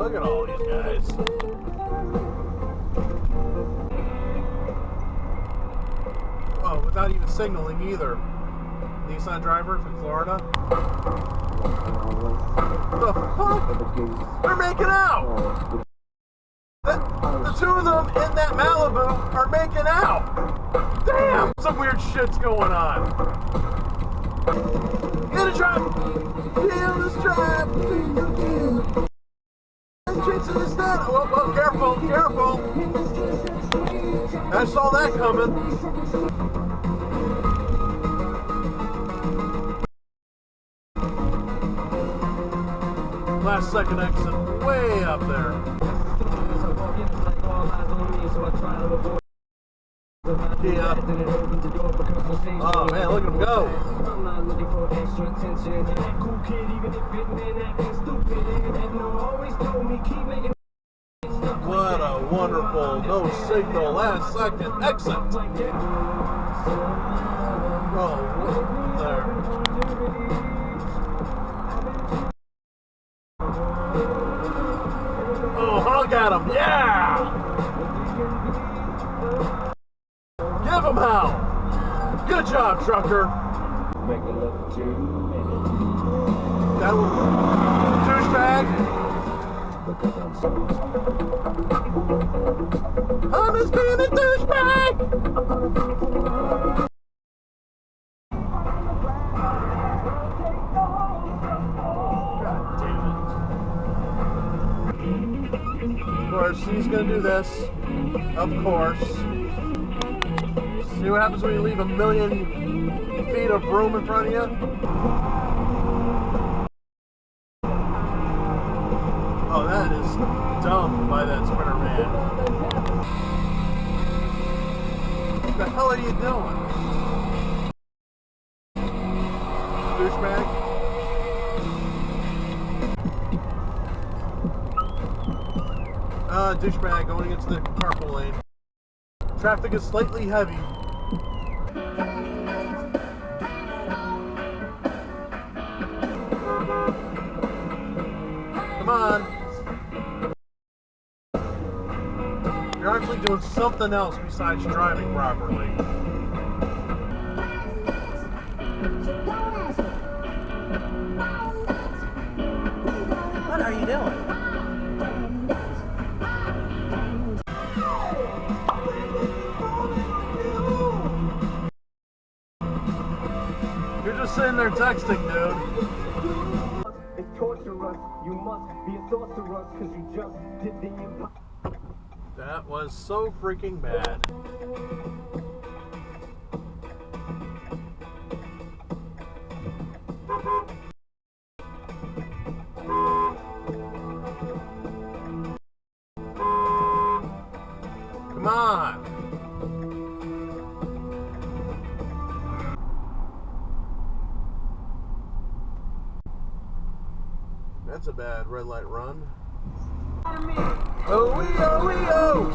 Look at all these guys. Oh, without even signaling either. Nissan driver from Florida. The fuck? They're making out! The two of them in that Malibu are making out! Damn! Some weird shit's going on. Get a drop! Feel the strap! Chasing the stand! Oh, careful, careful! I saw that coming. Last second exit, way up there. Yeah. Oh man, look at him go. What a wonderful no signal last second exit. Oh, there. Honk at him, yeah! Give him hell! Good job, trucker! That was douchebag! I'm just being a douchebag! Of course, he's gonna do this. Of course. See what happens when you leave a million feet of room in front of you? Oh, that is dumb by that sprinter man. What the hell are you doing? Douchebag? Douchebag going into the carpool lane. Traffic is slightly heavy. Come on. You're actually doing something else besides driving properly. What are you doing? Sitting there texting, dude. It's torturous. You must be a sorcerer because you just did the impossible. That was so freaking bad. Come on. That's a bad red light run. Oh wee oh wee oh.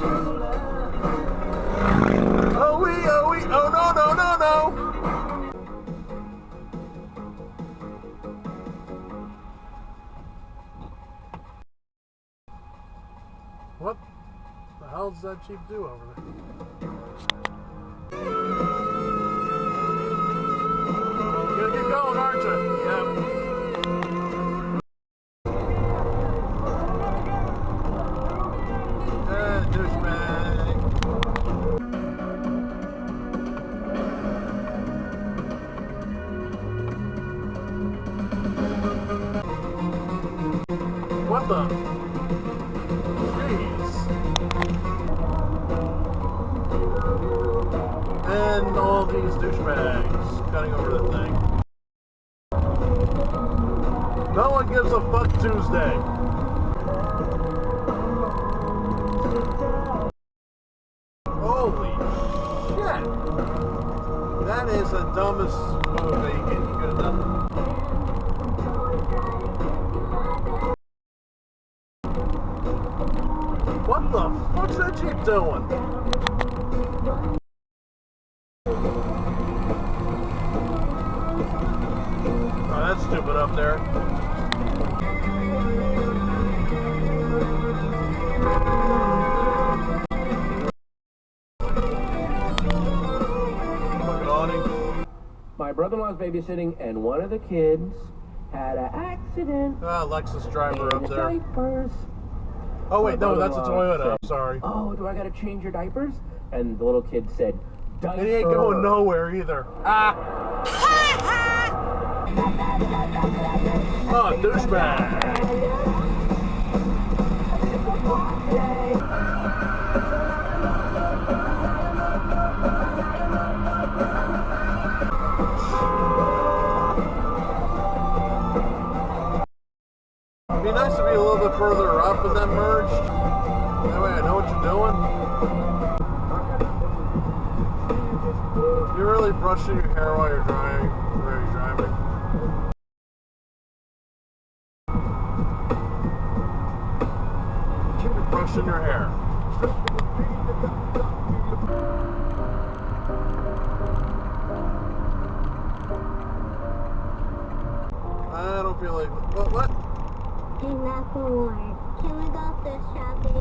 Oh wee oh wee oh no no no no. What the hell does that Jeep do over there? You're gonna get going, aren't you? Yep. What the? Jeez. And all these douchebags cutting over the thing. No one gives a fuck Tuesday. Holy shit. That is the dumbest move that you could have done. What the fuck's that Jeep doing? Oh, that's stupid up there. brother-in-law's babysitting, and one of the kids had an accident. Lexus driver up there. Diapers. Oh wait, no, that's a Toyota. I'm sorry. Oh, do I gotta change your diapers? And the little kid said, diaper. And he ain't going nowhere either. Oh, douchebag. It'd be nice to be a little bit further up and then merged. That way I know what you're doing. You're really brushing your hair while you're driving. You're brushing your hair. I don't feel like... What? Enough for more. Can we go thrift shopping?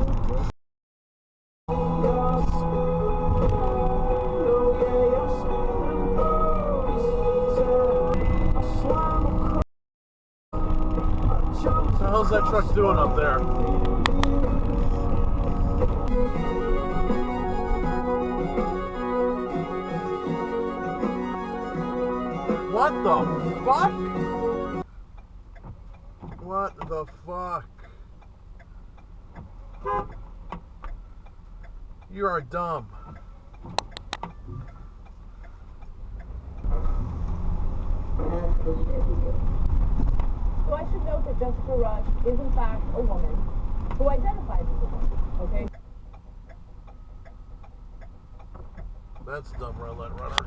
What the hell's that truck doing up there? What the fuck? What the fuck? You are dumb. So I should note that Jessica Rush is in fact a woman who identifies as a woman, okay? That's dumb roulette runner.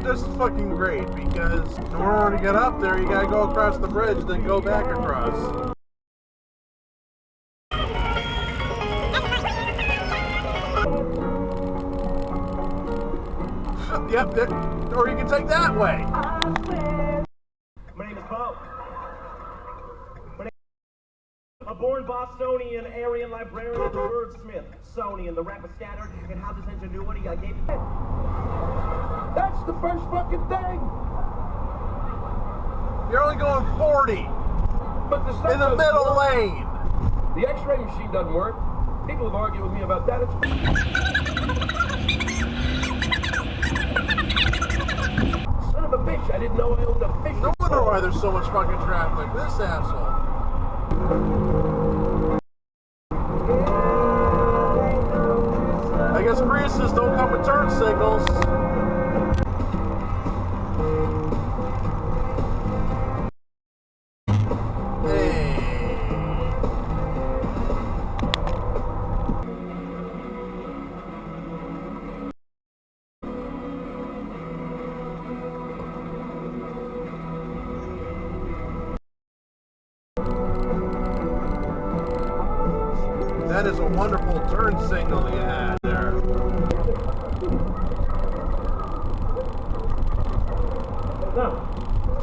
That's fucking great, because in order to get up there, you gotta go across the bridge, then go back across. Yep, or you can take that way. My name is Bo. A born Bostonian, Aryan librarian of the wordsmith, Sonian, the rapper scattered, and how this ingenuity I gave you. That's the first fucking thing. You're only going 40 But the stuff in the middle lane. The X-ray machine doesn't work. People have argued with me about that. Son of a bitch! I didn't know I owned a fish. No wonder why there's so much fucking traffic. This asshole. I guess Priuses don't come with turn signals. That is a wonderful turn signal you had there.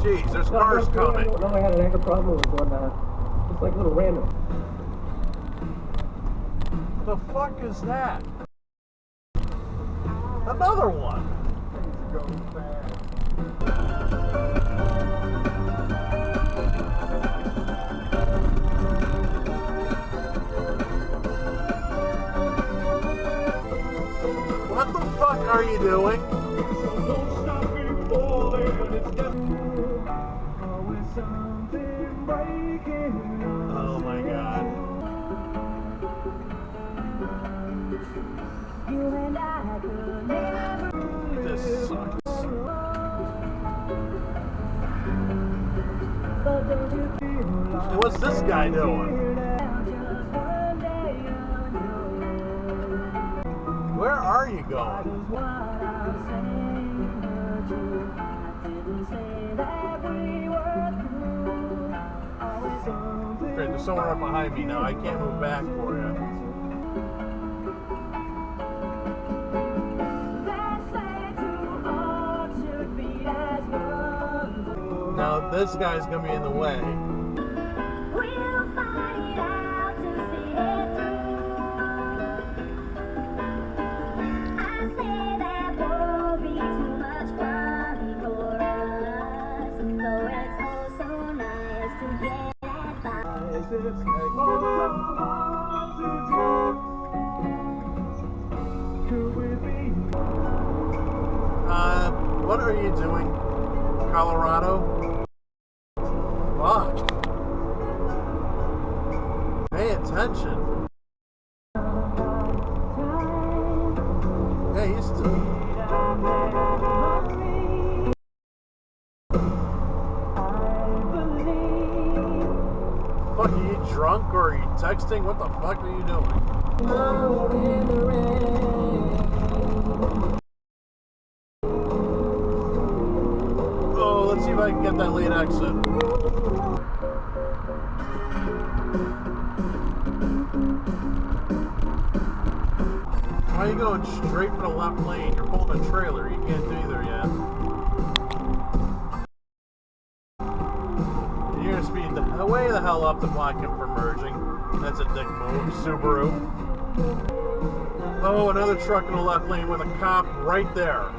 Jeez, there's cars coming. No, I had an anchor problem with one. It's like a little random. The fuck is that? Another one. What the fuck are you doing? Oh my god. This sucks. And what's this guy doing? Where are you going? Great, there's someone right behind me now. I can't move back for you. Now this guy's gonna be in the way. What are you doing, Colorado? Fuck. Pay attention. Yeah, you still. Fuck, are you drunk or are you texting? What the fuck are you doing? Let's see if I can get that lead exit. Why are you going straight for the left lane? You're pulling a trailer. You can't do either yet. And you're going to speed way the hell up to block him from merging. That's a dick move. Subaru. Oh, another truck in the left lane with a cop right there.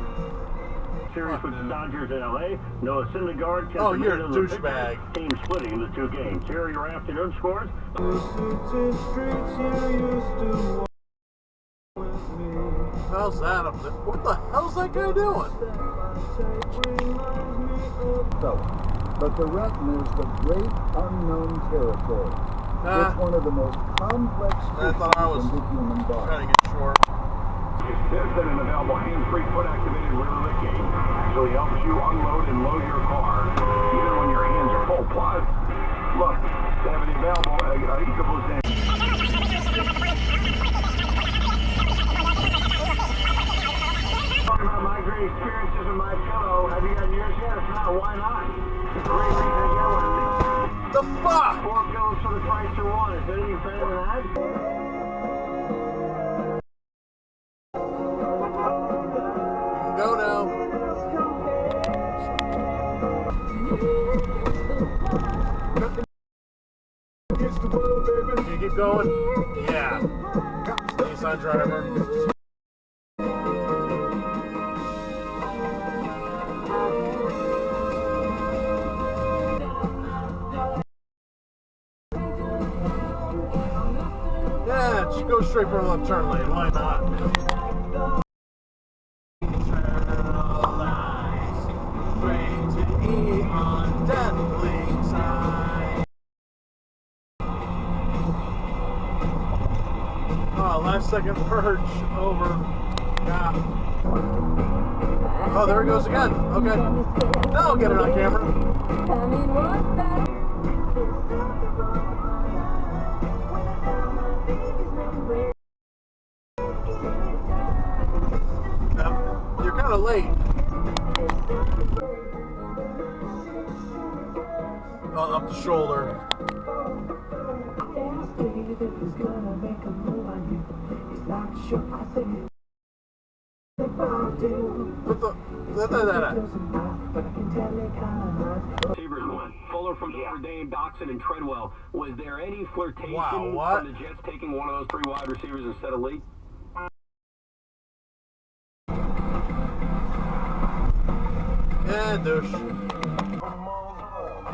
Series with the Dodgers in LA. Noah Syndergaard. Oh, you're a douchebag. Team splitting the two games. Here are your afternoon scores. How's that up there? What the hell's that guy doing? But the retina is the great unknown territory. It's one of the most complex systems in the human body. Trying to get short. There's been an available hands-free foot-activated rear lift gate. Actually helps you unload and load your car, even when your hands are full. Plus, look, they have an available equals in. Talking about my great experiences with my pillow. Have you got yours yet? If not, why not? Great reason to get one. The fuck? 4 pillows for the price of 1. Is there any better than that? Go now. Can you keep going? Yeah. Nissan driver. Yeah, just go straight for the left turn lane. Why not? Last second purge over. Yeah. Oh, there it goes again. Okay. Now I'll get it on camera. You're kind of late. Oh, up the shoulder. Sabres won. Fuller from Notre Dame, Jackson and Treadwell. Was there any flirtation from the Jets taking one of those 3 wide receivers instead of Lee? Yeah, douche.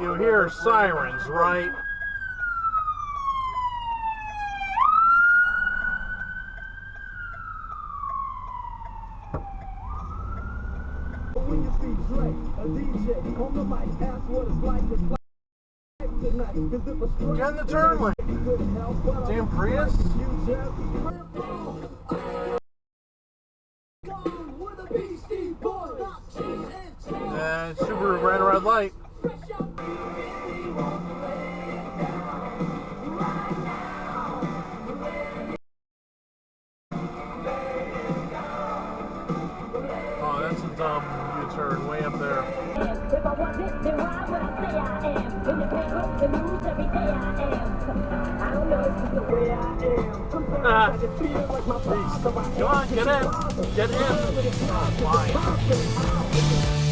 You hear sirens, right? When you see Dre, a DJ, on the mic, ask what it's like to play tonight. Get in the turn lane. Damn Prius. Subaru ran a red light. Oh, that's a dumb U-turn way up there. If I wasn't, then why would I say I am? In the paper, the news, every day I am. I don't know if it's the way I am. Sometimes I just feel like my father. Come on, get in. Get in. Oh, fine.